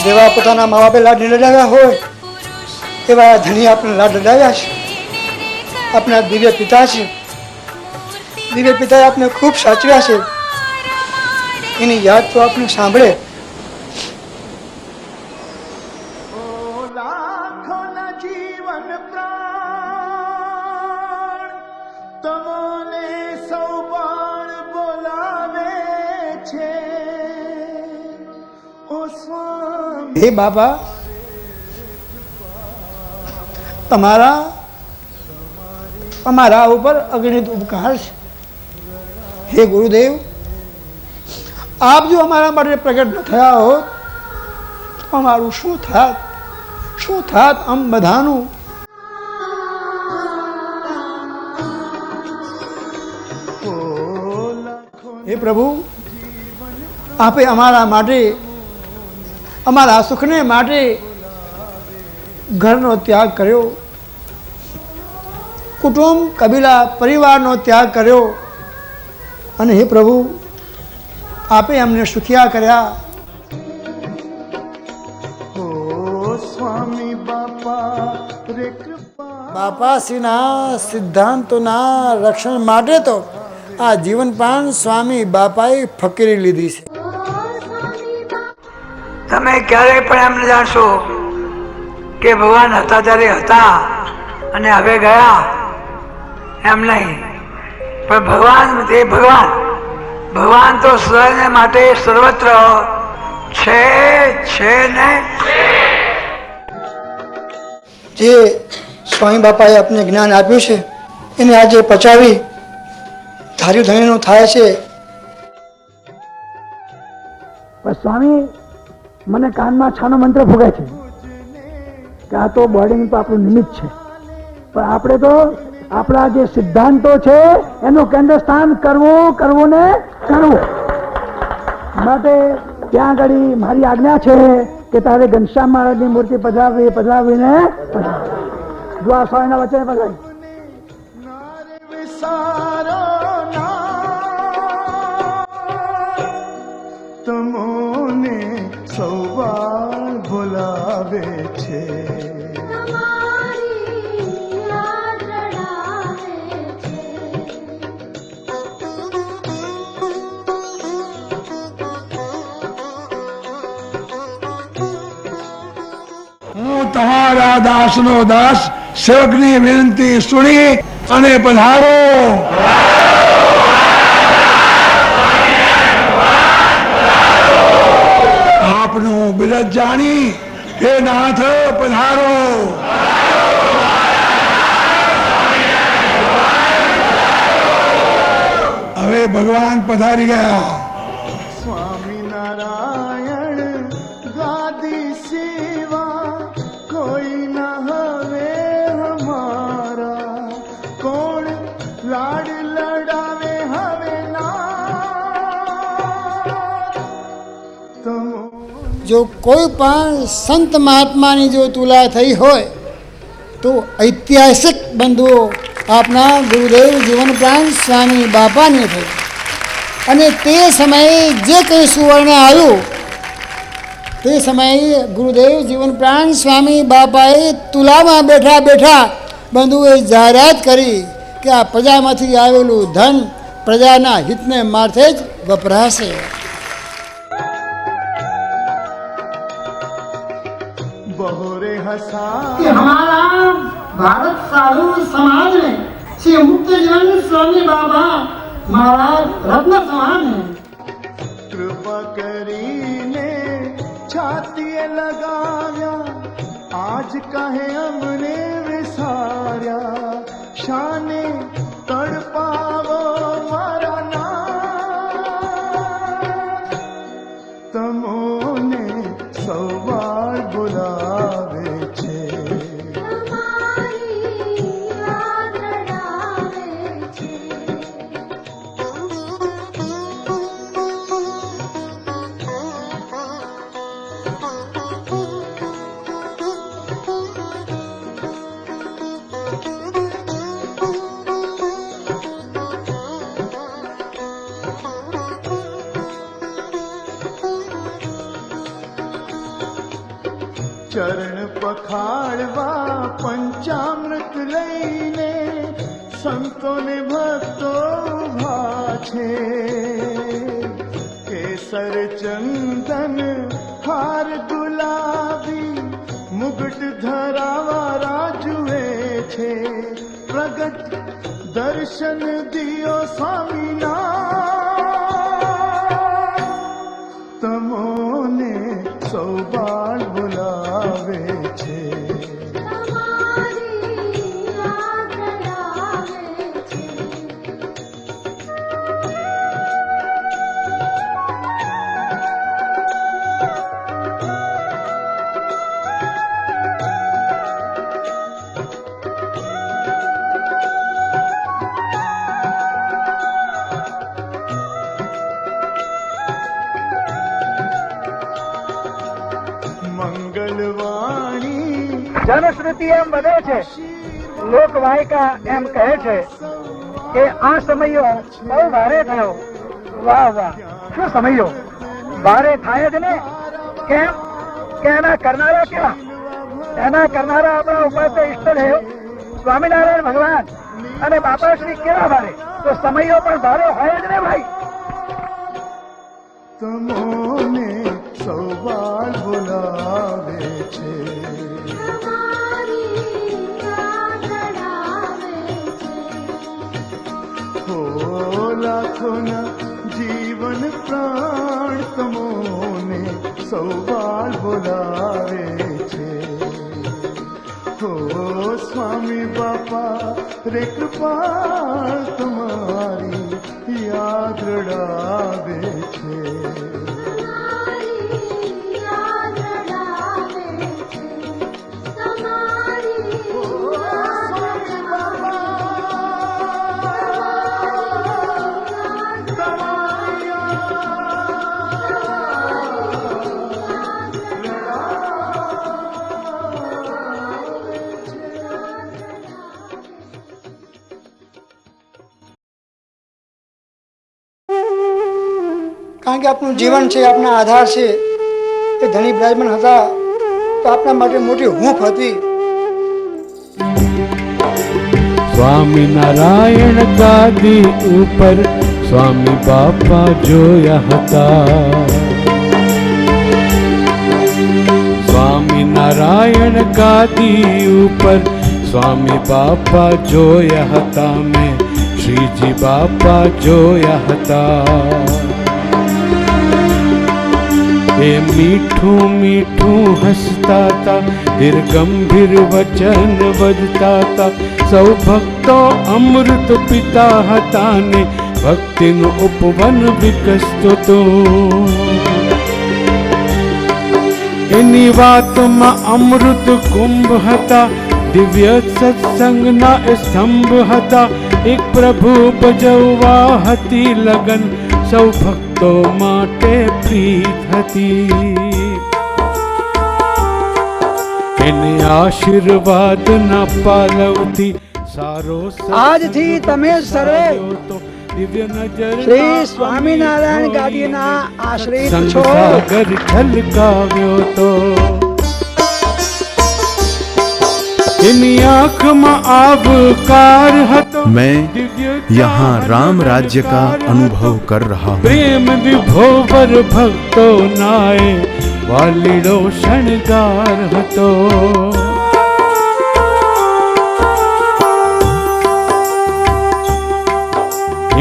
જેવા પોતાના મા બાપે લાડ લડાવ્યા હોય એવા ધણી આપણે લાડ લડાવ્યા છે. આપણા દિવ્ય પિતા છે, દિવ્ય પિતાએ આપણે ખૂબ સાચવ્યા છે. એની યાદ તો આપણે સાંભળે. હે બાપા, તમારા ઉપર અગણિત ઉપકાર છે. હે ગુરુદેવ, આપ જો અમારા માટે પ્રગટ ન થયા હોત તો અમારું શું થાત આમ બધાનું. હે પ્રભુ, આપે અમારા માટે, અમારા સુખને માટે ઘરનો ત્યાગ કર્યો, કુટુંબ કબીલા પરિવારનો ત્યાગ કર્યો, અને હે પ્રભુ, આપે અમને સુખિયા કર્યા. બાપાશ્રીના સિદ્ધાંતોના રક્ષણ માટે તો આ જીવન પ્રાણ સ્વામી બાપાએ ફકીરી લીધી છે. તમે ક્યારેય પણ એમ ન જાણશો કે ભગવાન હતા ત્યારે હતા અને હવે ગયા, એમ નહીં. પણ ભગવાન તો સર્વને માટે સર્વત્ર છે ને. જે સ્વામી બાપાએ આપને જ્ઞાન આપ્યું છે એને આજે પચાવી ધાર્યું ધણીનું થાય છે. સ્વામી મને કાનમાં છાનો મંત્ર ફૂગે છે કે આ તો બોર્ડિંગ તો આપણું નિમિત્ત છે, પણ આપણે તો આપણા જે સિદ્ધાંતો છે એનું કેન્દ્ર સ્થાન કરવું ને કરવું માટે ત્યાં આગળ મારી આજ્ઞા છે કે તારે ઘનશ્યામ મહારાજની મૂર્તિ પધરાવીને જો આ સ્વામીના વચ્ચે પધરાવી. તમોને સૌવાર બોલાવે છે. હું તમારા દાસનો દાસ સેવકની વિનંતી સુણી અને પધારો. આપનું બિરજ જાણી હે નાથ પધારો. હવે ભગવાન પધારી ગયા. સ્વામિનારાયણ ગાદી સેવા કોઈ ના હવે હમારા, કોણ લાડ લડાવે હવે ના. જો કોઈ પણ સંત મહાત્માની જો તુલા થઈ હોય તો ઐતિહાસિક બંધુઓ આપના ગુરુદેવ જીવન પ્રાણ સ્વામી બાપાની થઈ. અને તે સમયે જે કંઈ સુવર્ણ આવ્યું તે સમયે ગુરુદેવ જીવન પ્રાણ સ્વામી બાપાએ તુલામાં બેઠા બેઠા બંધુએ જાહેરાત કરી કે આ પ્રજામાંથી આવેલું ધન પ્રજાના હિતને માથે જ વપરાશે. બહોરે હસા कि हमारा भारत साधु समाज में श्री मुक्त जीवन स्वामी बाबा महाराज रत्न समान है. કૃપા કરીને છાતીએ લગાવ્યા, આજ કહે અમને વિસાર્યા. શાને તડપાવો મારા નાથ, તમોને સૌવાર બોલાવે છે. ચરણ પખાડવા પંચામૃત લઈને સંતોને ભક્તો ઉભા છે. કેસર ચંદન હાર ગુલાબી મુગટ ધરાવા રાજુએ છે. પ્રગટ દર્શન દિયો સ્વામીના તમોને સૌબાળ બોલાવે છે. જનશ્રુતિ એમ વધે છે, લોકવાયકા એમ કહે છે કે આ સમયો બહુ ભારે થયો. વાહ વાહ, શું સમયો ભારે થાય જ ને. કેમ કે એના કરનારા કેવા? એના કરનારા આપણા ઉપાસ્ય ઈષ્ટદેવ સ્વામિનારાયણ ભગવાન અને બાપાશ્રી કેવા ભારે, તો સમયો પણ ભારે હોય જ ને ભાઈ. તમોને સૌબાળ બોલાવે છે. લાખોના જીવન પ્રાણ તમોને સૌબાળ બોલાવે છે. હો સ્વામી બાપા રે કૃપાળ તમારી યાદ રડાવે છે. કારણ કે આપણું જીવન છે, આપણા આધાર છે. એ ધણી બિરાજમાન હતા તો આપણા માટે મોટી હૂંફ હતી. स्वामी नारायण गादी ऊपर स्वामी बापा जोया हता. स्वामी नारायण गादी ऊपर स्वामी बापा जोया हता. मैं श्रीजी बापा जोया हता. એ મીઠું મીઠું હસતા તા, ધીર ગંભીર વચન વધતા તા. સૌ ભક્તો અમૃત પિતા હતા ને ભક્તિનું ઉપવન વિકસતો તો. એની વાતમાં અમૃત કુંભ હતા, દિવ્ય સત્સંગના સ્તંભ હતા. એક પ્રભુ ભજવવા હતી લગન, સૌ ભક્તો માટે પ્રીત હતી. એને આશીર્વાદ ના પાલવથી સારો આજથી તમે સર્વે દિવ્ય નજર શ્રી સ્વામિનારાયણ ગાદીના આશ્રિત છો. સાગર છલકાવ્યો તો. इनकी आँख में आवकार हतो। मैं यहाँ राम राज्य का अनुभव कर रहा हूँ। प्रेम विभोवर भक्तो नाए वालीडो शणगार हतो।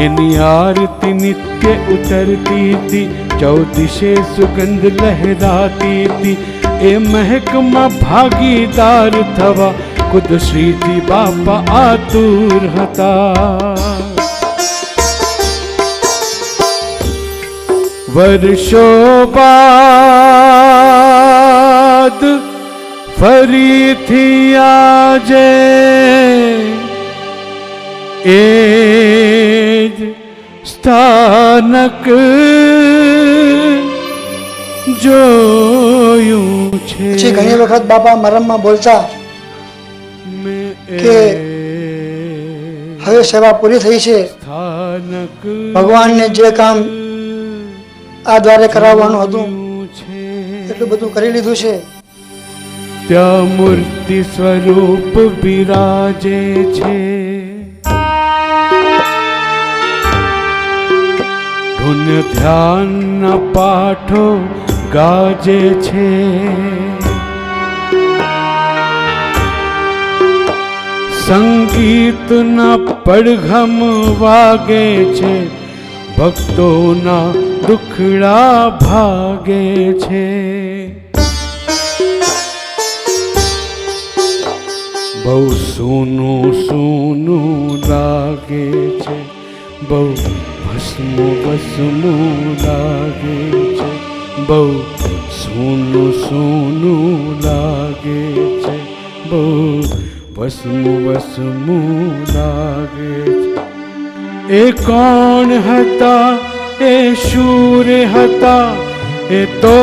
इनी आरती नित्य उतरती थी, चौदिशे सुगंध लहराती थी। ए महक में भागीदार थवा खुद श्रीजी बापा आतुर हता। वर्षों बाद फरी थी आजे एज स्थानक જોયું છે। પછી ઘણી વખત બાપા મરમમાં બોલતા કે હવે સેવા પૂરી થઈ છે, ભગવાનને જે કામ આ દ્વારે કરાવવાનું હતું એટલું બધું કરી લીધું છે, ત્યાં મૂર્તિ સ્વરૂપ બિરાજે છે. ધૂન ધ્યાનના પાઠો ગાજે છે. સંગીતના પડઘમ વાગે છે. ભક્તોના દુખડા ભાગે છે. બહુ સૂનું સૂનું લાગે છે. બહુ ભસ્મું ભસ્મું લાગે છે. બહુ સૂનું સૂનું લાગે છે. બહુ ભસ્મું ભસ્મું લાગે છે. એ કોણ હતા, એ શૂર હતા, એ તો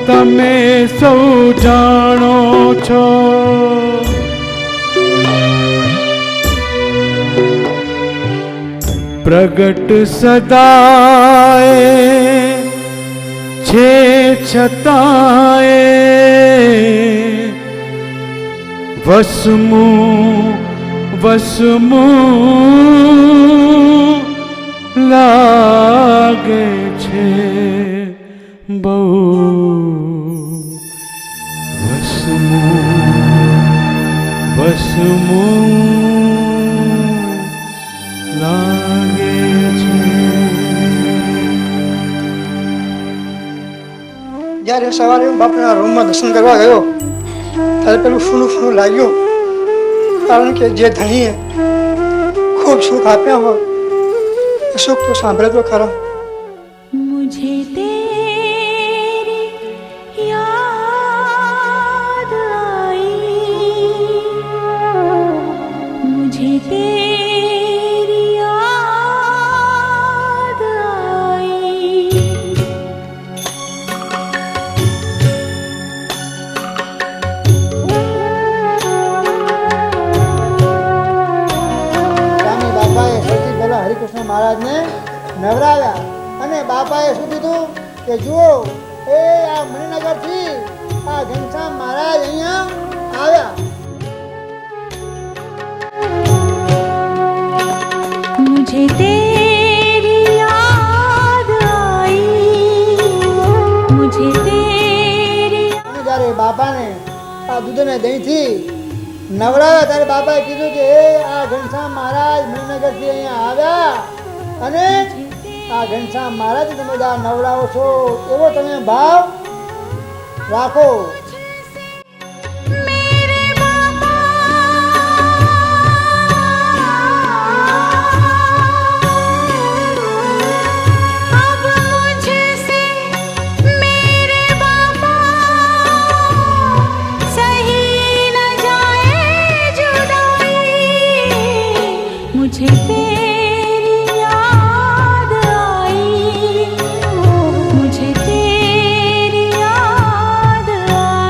તમે સૌ જાણો છો. પ્રગટ સદાય છે છતાંય વસમું વસમું લાગે છે. બહુ વસમું વસમું લાગે છે. જ્યારે સવારે હું બાપના રૂમમાં દર્શન કરવા ગયો ત્યારે પેલું સૂનું સૂનું લાગ્યું. કારણ કે જે ધણીએ ખૂબ સુખ આપ્યા હોય એ સુખ તો સાંભળે તો ખરા. मुझे तेरी याद आई, मुझे तेरी याद आई. સ્વામી બાપાએ સૌથી પહેલા હરિકૃષ્ણ મહારાજને નવરાવ્યા અને બાપાએ શું કીધું કે જુઓ એ આ મણિનગરથી આ ઘનશ્યામ મહારાજ અહીંયા આવ્યા. मुझे तेरी याद आई, मुझे तेरी. અને જ્યારે બાપાને આ દૂધને દહીંથી નવરાવ્યા ત્યારે બાપાએ કીધું કે એ આ ઘનશ્યામ મહારાજ મણિનગરથી અહીંયા આવ્યા અને આ ઘનશ્યામ મહારાજ તમે બધા નવડાવો છો એવો તમે ભાવ રાખો. मुझे तेरी याद आई, मुझे तेरी याद आई.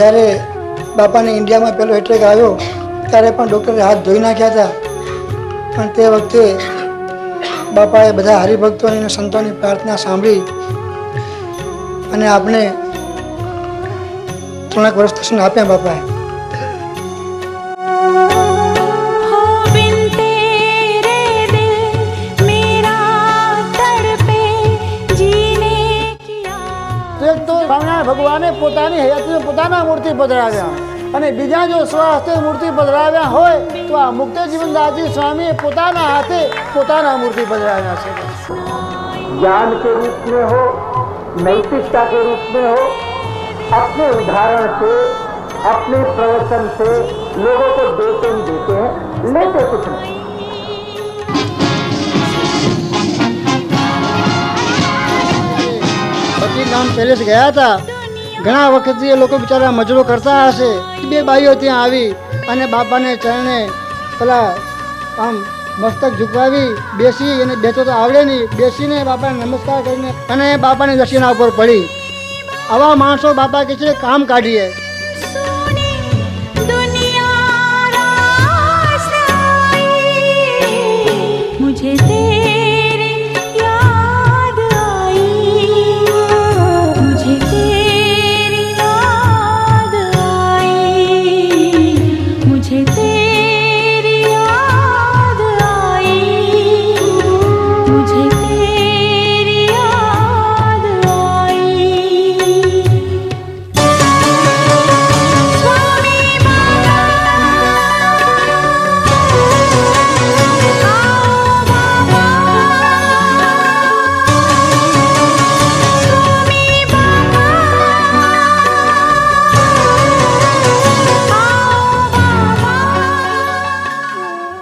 જ્યારે બાપાને ઇન્ડિયામાં પહેલો એટેક આવ્યો ત્યારે પણ ડૉક્ટરે હાથ ધોઈ નાખ્યા હતા, પણ તે વખતે બાપાએ બધા હરિભક્તોની અને સંતોની પ્રાર્થના સાંભળી અને આપણે 3 વર્ષ દર્શન આપ્યા બાપાએ. એક તો સ્વામિનારાયણ ભગવાને પોતાની હયાતીમાં પોતાના મૂર્તિ પધરાવ્યા અને બીજા જો સ્વહસ્તે મૂર્તિ પધરાવ્યા હોય તો આ મુક્ત જીવનદાસજી સ્વામીએ પોતાના હાથે પોતાના મૂર્તિ પધરાવ્યા છે. ज्ञान के रूप में हो, नैतिकता के रूप में हो, अपने उदाहरण से, अपने प्रवचन से लोगों को देते ही देते हैं, लेते कुछ नहीं. બકીરગામ પેલેસ ગયા હતા. ઘણા વખતથી એ લોકો બિચારા મજૂરો કરતા હશે. 2 બાઈઓ ત્યાં આવી અને બાપાને ચરણે પેલા આમ મસ્તક ઝુકાવી બેસી અને બેઠો તો આવડે નહીં, બેસીને બાપાને નમસ્કાર કરીને અને બાપાની દક્ષિણા ઉપર પડી. આવા માણસો બાપા કહે છે કામ કાઢીએ. मुझे तेरी याद आई, मुझे तेरी याद आई, मुझे तेरी याद आई, मुझे तेरी याद आई. स्वामी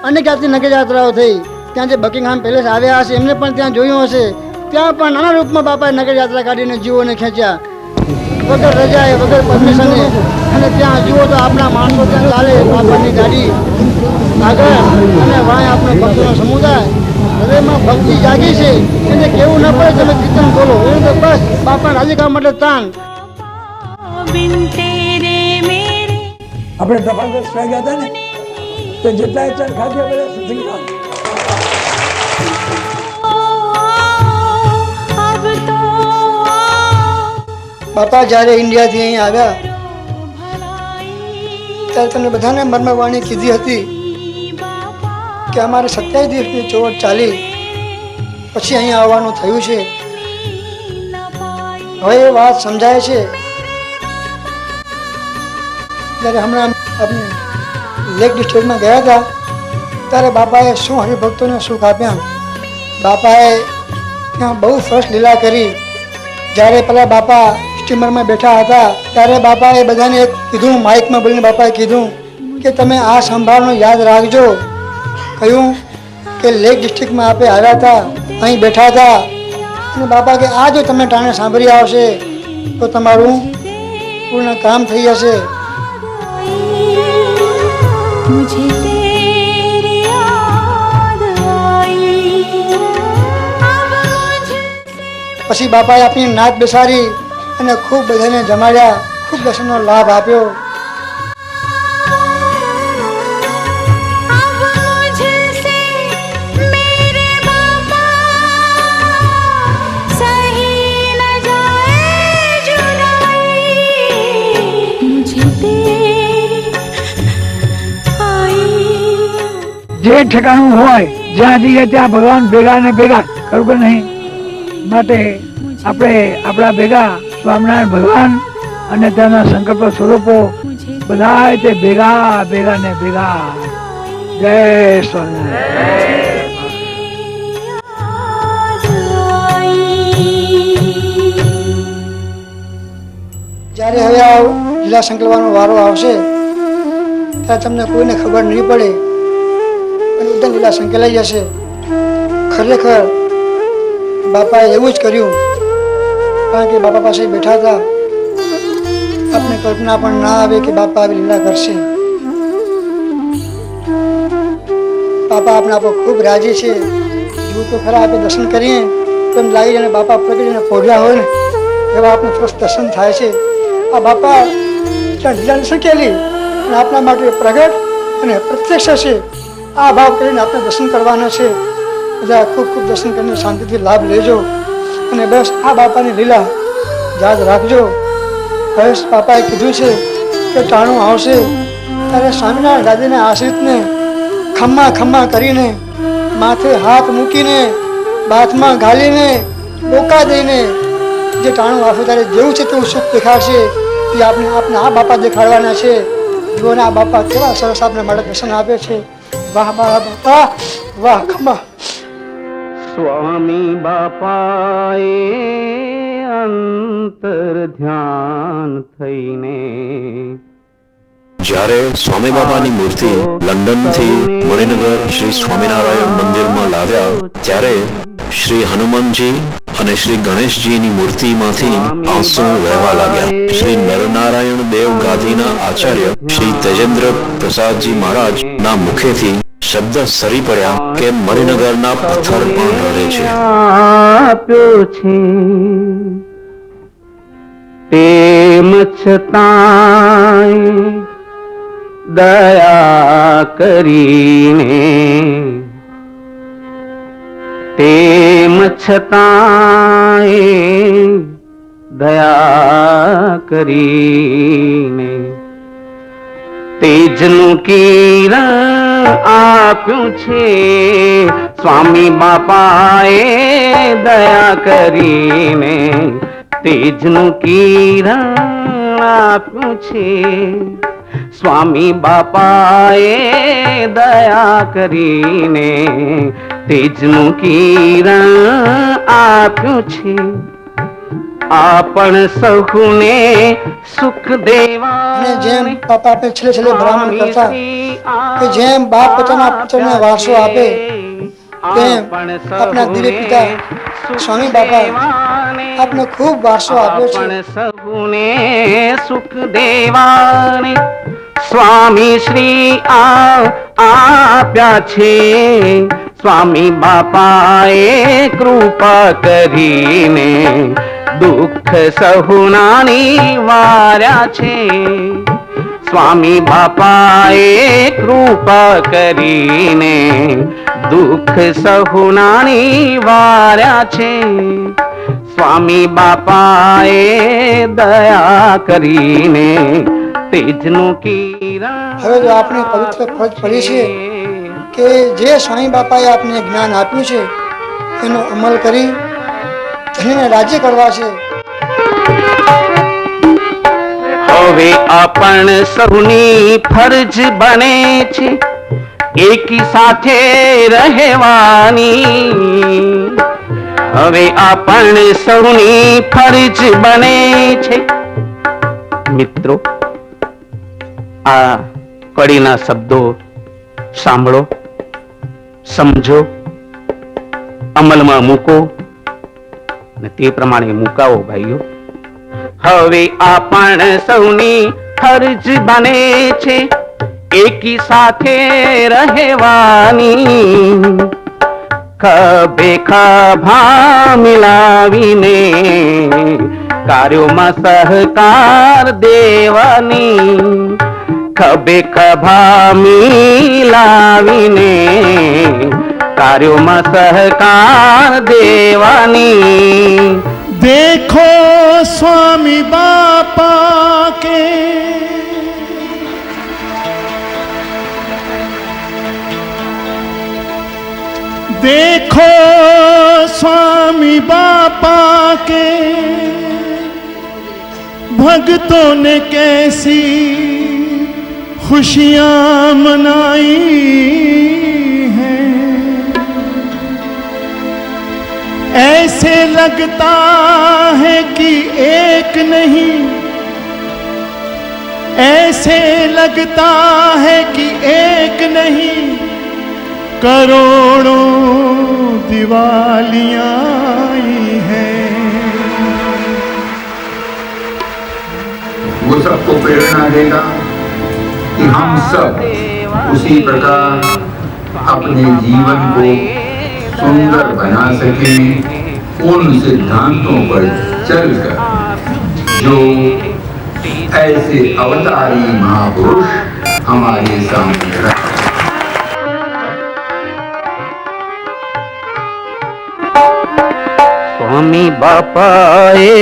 અનેક જાતની નગર યાત્રાઓ થઈ. ત્યાં જે બકિંગહામ પેલેસ આવ્યા હશે એમને પણ ત્યાં જોયું હશે. ત્યાં પણ નાના રૂપમાં બાપાએ નગર યાત્રા કાઢીને જીવોને ખેંચ્યા વગર રજાએ, વગર પરમિશને. અને ત્યાં જુઓ તો આપણા માણસો ત્યાં ચાલે બાપાની ગાડી આગળ અને વાંય આપણો ભક્તોનો સમુદાય. હૃદયમાં ભક્તિ જાગી છે એને કેવું ન પડે તમે કીર્તન બોલો એને તો બસ બાપા રાજી કરવા માટે તાન. बिन तेरे मेरे આપણે ધપાસ ગયા હતા ને તો જેટલા ચણ ખાધ્યા બધા સત્સંગ अब तो બાપા જ્યારે ઇન્ડિયાથી અહીં આવ્યા ત્યારે તમને બધાને મર્મવાણી કીધી હતી કે અમારે 27 દિવસની ચોવટ ચાલી પછી અહીં આવવાનું થયું છે. હવે એ વાત સમજાય છે. જ્યારે હમણાં આપણે લેક ડિસ્ટ્રિક્ટમાં ગયા હતા ત્યારે બાપાએ શું હરિભક્તોને સુખ આપ્યા. બાપાએ ત્યાં બહુ સરસ લીલા કરી. જ્યારે પેલા બાપા સ્ટીમરમાં બેઠા હતા ત્યારે બાપાએ બધાને એક કીધું, માઇકમાં બોલીને બાપાએ કીધું કે તમે આ સંભાળનું યાદ રાખજો. કહ્યું કે લેક ડિસ્ટ્રિક્ટમાં આપણે આવ્યા હતા, અહીં બેઠા હતા અને બાપા કે આ જો તમે ટાણે સાંભળી આવશે તો તમારું પૂર્ણ કામ થઈ જશે. मुझे तेरी याद आई. अब मुझे પછી બાપાએ આપણી નાત બેસાડી અને ખૂબ બધાને જમાડ્યા, ખૂબ દર્શનનો લાભ આપ્યો. अब मुझसे मेरे बाबा सही न जाए जुदाई. मुझे तेरी आई. જે ઠેકાણું હોય જ્યાં જઈએ ત્યાં ભગવાન ભેગા ને ભેગા ખરું કે નહીં. માટે આપણે આપણા ભેગા સ્વામિનારાયણ ભગવાન અને તેના સંકલ્પ સ્વરૂપો બધા તે ભેગા ભેગા ને ભેગા. જય સ્વામિનારાયણ. જ્યારે હવે આ લીલા સંકલ્પવાનો વારો આવશે ત્યારે તમને કોઈને ખબર નહીં પડે અને એકદમ લીલા સંકેલાઈ જશે. ખરેખર બાપાએ એવું જ કર્યું, કારણ કે બાપા પાસે બેઠા હતા. આપણે કલ્પના પણ ના આવે કે બાપા આવી લીલા કરશે. બાપા આપણે આપણો ખૂબ રાજી છે. જો તો ખરા આપણે દર્શન કરીએ તો એમ લાગી જાય બાપા પ્રગટીને પહોંચ્યા હોય ને એવા આપણે સરસ દર્શન થાય છે. આ બાપા ત્યાં લીલાને સંકેલી અને આપના માટે પ્રગટ અને પ્રત્યક્ષ છે. આ ભાવ કરીને આપણે દર્શન કરવાના છે. બધા ખૂબ ખૂબ દર્શન કરીને શાંતિથી લાભ લેજો અને બસ આ બાપાની લીલા યાદ રાખજો. બસ બાપાએ કીધું છે કે ટાણું આવશે ત્યારે સ્વામિનારાયણ દાદીના આશ્રિતને ખમ્મા ખમ્મા કરીને માથે હાથ મૂકીને બાથમાં ગાલીને ડોકા દઈને જે ટાણું આવશે ત્યારે જેવું છે તેવું સુખ દેખાડશે. એ આપણે આ બાપા દેખાડવાના છે. જુઓને આ બાપા કેવા સરસ આપણે માટે દર્શન આપે છે. વાહ મારા બાપા, વાહ ખમ્મા. સ્વામી બાપાએ અંતર ધ્યાન થઈને જ્યારે સ્વામી બાબાની મૂર્તિ લંડનથી મણિનગર શ્રી સ્વામિનારાયણ મંદિરમાં લાવ્યા ત્યારે શ્રી હનુમાનજી અને શ્રી ગણેશજીની મૂર્તિમાંથી આંસુ વહેવા લાગ્યા. શ્રી નરનારાયણ દેવ ગાદીના આચાર્ય શ્રી તેજેન્દ્ર પ્રસાદજી મહારાજ ના મુખેથી શબ્દ સરી પડ્યા કે મણિનગરના પથ્થર પણ રડે છે. આપ્યો છે તેમ છતાંય દયા કરીને, તેમ છતાંય દયા કરીને તેજનું કિરણ આપ્યું છે સ્વામી બાપાએ દયા કરીને. તેજનું કિરણ આપ્યું છે સ્વામી બાપાએ દયા કરીને. તેજનું કિરણ આપ્યું છે આપણ સહુને સુખ દેવા. અને જેમ બાપા આપણે છેલ્લે છેલ્લે બ્રાહ્મણ કરતા કે જેમ બાપ પોતાના પુત્રને વારસો આપે તેમ આપણા દિવ્ય પિતા સ્વામી બાપા આપને ખૂબ વારસો આપ્યો છે. સહુને સુખ દેવાને સ્વામી શ્રી આપ્યા છે. સ્વામી બાપાએ કૃપા કરીને દુઃખ સહુનાની વાર્યા છે. સ્વામી બાપાએ કૃપા કરીને દુઃખ સહુનાની વાર્યા છે. સ્વામી બાપાએ દયા કરીને તેજનું કિરણ. હવે જો આપણે પવિત્ર ફરજ પડી છે કે જે સ્વામી બાપાએ આપને જ્ઞાન આપ્યું છે એનો અમલ કરી ધણીને રાજ્ય કરવા છે. હવે આપણ સૌની ફરજ બને છે એકી સાથે રહેવાની. હવે આપણ સૌની ફરજ બને છે. મિત્રો, આ કડીના શબ્દો સાંભળો, સમજો, અમલમાં મૂકો અને તે પ્રમાણે મુકાવો ભાઈઓ. હવે આપણ સૌની ફરજ બને છે એકી સાથે રહેવાની. ખભે ખભા મિલાવીને કાર્યોમાં સહકાર દેવાની. ખભે ખભા મિલાવીને કાર્યોમાં સહકાર દેવાની. देखो स्वामी बापा के देखो स्वामी बापा के भक्तों ने कैसी खुशियां मनाई हैं. ऐसे लगता है कि एक नहीं, ऐसे लगता है कि एक नहीं, करोड़ों दिवालियां आई हैं. वो सबको प्रेरणा देगा कि हम सब उसी प्रकार अपने जीवन को सुंदर बना सकें उन सिद्धांतों पर चलकर जो ऐसे अवतारी महापुरुष हमारे सामने रहे। સ્વામી બાપાએ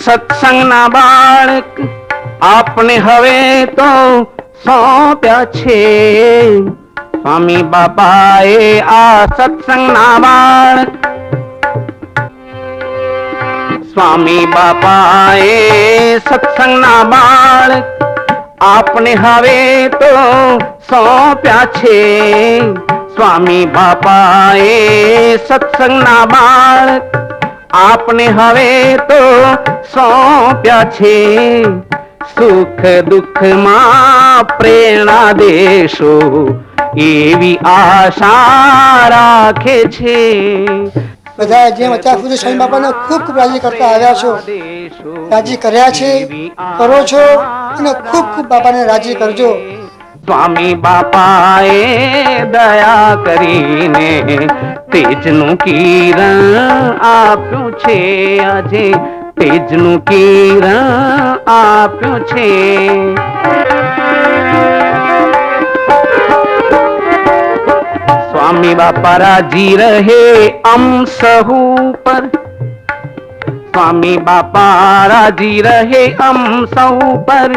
સત્સંગના બાળક આપણે હવે તો સોંપ્યા છે. સ્વામી બાપાએ આ સત્સંગના બાળક સ્વામી બાપાએ સત્સંગના બાળક આપણે હવે તો સોંપ્યા છે. સ્વામી બાપાએ સત્સંગના બાળક આપણે હવે તો સોંપ્યા છે. સુખ દુઃખમાં પ્રેરણા દેશો એવી આશા રાખે છે. બધા જેમ અત્યાર સુધી સ્વામી બાપાને ખૂબ ખૂબ રાજી કરતા આવ્યા છો, રાજી કર્યા છે, કરો છો અને ખૂબ ખૂબ બાપાને રાજી કરજો. સ્વામી બાપાએ દયા કરીને તેજનું કિરણ આપ્યું છે. આજે તેજનું કિરણ આપ્યું છે. સ્વામી બાપા રાજી રહે અમ સહુ પર. સ્વામી બાપા રાજી રહે અમ સહુ પર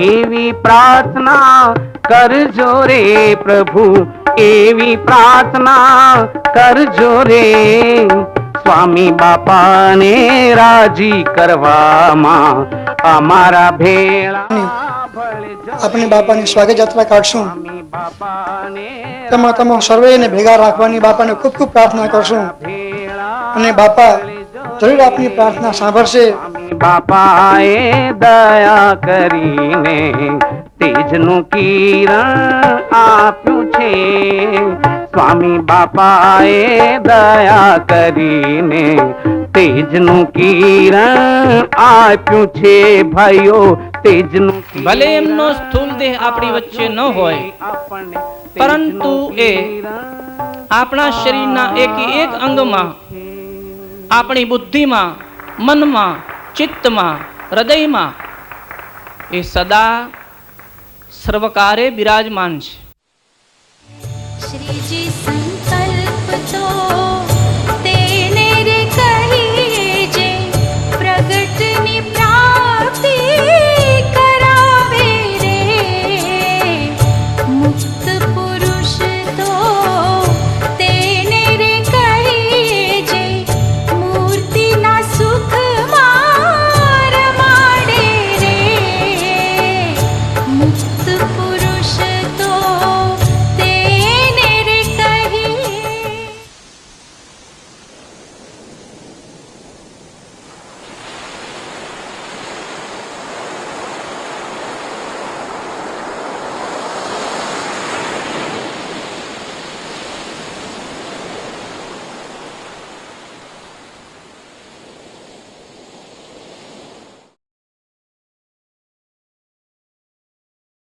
એવી પ્રાર્થના કરજો રે પ્રભુ, એવી પ્રાર્થના કરજો રે. સ્વામી બાપાને રાજી કરવામાં અમારા ભેળા આપણે બાપાની સ્વાગત યાત્રા કાઢશું. તેમાં તમે સર્વેને ભેગા રાખવાની બાપાને ખૂબ ખૂબ પ્રાર્થના કરશું અને બાપા જરૂર આપની પ્રાર્થના સાંભળશે. બાપાએ દયા કરીને તેજનું કિરણ આપ્યું છે. સ્વામી બાપાએ દયા કરીને તેજનું કિરણ આપ્યું છે. ભાઈઓ તેજનું ભલે એમનો સ્થૂલ દેહ આપણી વચ્ચે ન હોય, પરંતુ એ આપણા શરીરના એક અંગમાં, આપણી બુદ્ધિમાં, મનમાં, ચિત્તમાં, હૃદયમાં એ સદા સર્વકારે બિરાજમાન છે. શ્રીજી